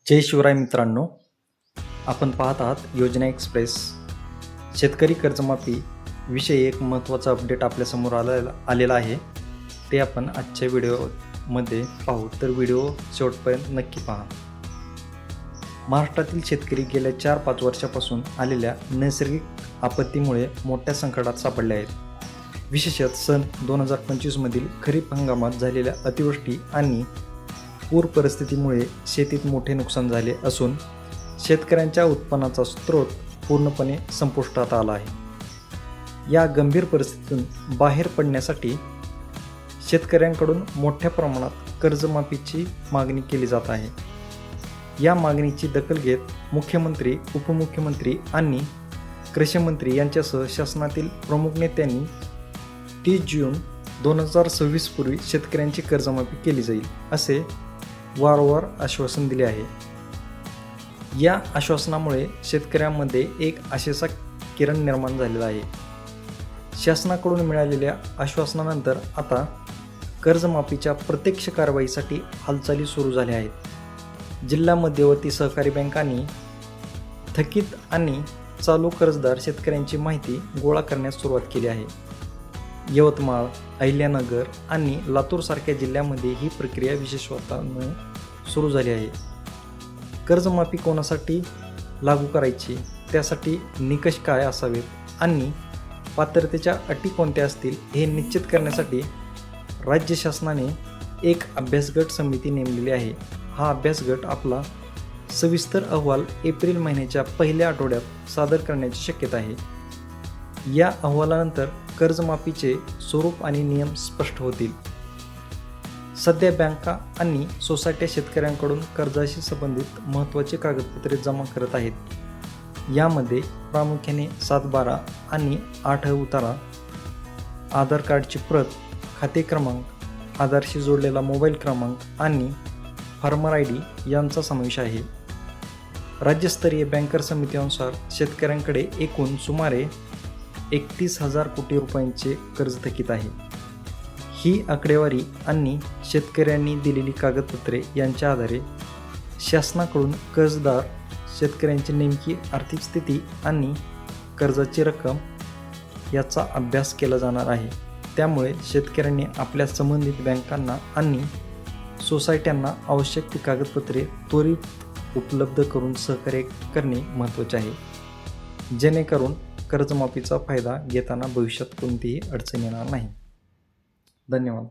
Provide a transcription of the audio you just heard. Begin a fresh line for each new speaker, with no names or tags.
जय शिवराय मित्रांनो, आपण पाहत आहात योजना एक्सप्रेस. शेतकरी कर्जमाफी विषयी एक महत्त्वाचा अपडेट आपल्यासमोर आलेला आहे. ते आपण आजच्या व्हिडिओमध्ये पाहू, तर व्हिडिओ शेवटपर्यंत नक्की पहा. महाराष्ट्रातील शेतकरी गेल्या 4-5 वर्षापासून आलेल्या नैसर्गिक आपत्तीमुळे मोठ्या संकटात सापडले आहेत. विशेषतः सन 2025मधील खरीप हंगामात झालेल्या अतिवृष्टी आणि पूर परिस्थितीमुळे शेतीत मोठे नुकसान झाले असून शेतकऱ्यांच्या उत्पन्नाचा स्रोत पूर्णपणे संपुष्टात आला आहे. या गंभीर परिस्थितीतून बाहेर पडण्यासाठी शेतकऱ्यांकडून मोठ्या प्रमाणात कर्जमाफीची मागणी केली जात आहे. या मागणीची दखल घेत मुख्यमंत्री, उपमुख्यमंत्री आणि कृषी मंत्री यांच्यासह शासनातील प्रमुख नेत्यांनी 30 जून 2026 पूर्वी शेतकऱ्यांची कर्जमाफी केली जाईल असे वारंवार आश्वासन दिले आहे. या आश्वासनामुळे शेतकऱ्यांमध्ये एक आशेचा किरण निर्माण झालेला आहे. शासनाकडून मिळालेल्या आश्वासनानंतर आता कर्जमाफीच्या प्रत्यक्ष कारवाईसाठी हालचाली सुरू झाल्या आहेत. जिल्हा मध्यवर्ती सहकारी बँकांनी थकीत आणि चालू कर्जदार शेतकऱ्यांची माहिती गोळा करण्यास सुरुवात केली आहे. यवतमाळ, अहिल्यानगर आणि लातूरसारख्या जिल्ह्यामध्ये ही प्रक्रिया विशेषत्वाने सुरू झाली आहे. कर्जमाफी कोणासाठी लागू करायची, त्यासाठी निकष काय असावेत आणि पात्रतेच्या अटी कोणत्या असतील हे निश्चित करण्यासाठी राज्य शासनाने एक अभ्यासगट समिती नेमलेली आहे. हा अभ्यासगट आपला सविस्तर अहवाल एप्रिल महिन्याच्या पहिल्या आठवड्यात सादर करण्याची शक्यता आहे. या अहवालानंतर कर्जमाफीचे स्वरूप आणि नियम स्पष्ट होतील. सध्या बँका आणि सोसायट्या शेतकऱ्यांकडून कर्जाशी संबंधित महत्त्वाची कागदपत्रे जमा करत आहेत. यामध्ये प्रामुख्याने 7/12 आणि 8 उतारा, आधार कार्डची प्रत, खाते क्रमांक, आधारशी जोडलेला मोबाईल क्रमांक आणि फार्मर ID यांचा समावेश आहे. राज्यस्तरीय बँकर समितीनुसार शेतकऱ्यांकडे एकूण सुमारे 31,000 कोटी रुपयांचे कर्ज थकीत आहे. ही आकडेवारी आणि शेतकऱ्यांनी दिलेली कागदपत्रे यांच्या आधारे शासनाकडून कर्जदार शेतकऱ्यांची नेमकी आर्थिक स्थिती आणि कर्जाची रक्कम याचा अभ्यास केला जाणार आहे. त्यामुळे शेतकऱ्यांनी आपल्या संबंधित बँकांना आणि सोसायट्यांना आवश्यक ती कागदपत्रे त्वरित उपलब्ध करून सहकार्य करणे महत्त्वाचे आहे, जेणेकरून कर्जमाफीचा फायदा घेताना भविष्यात कोणतीही अडचण येणार नाही. धन्यवाद.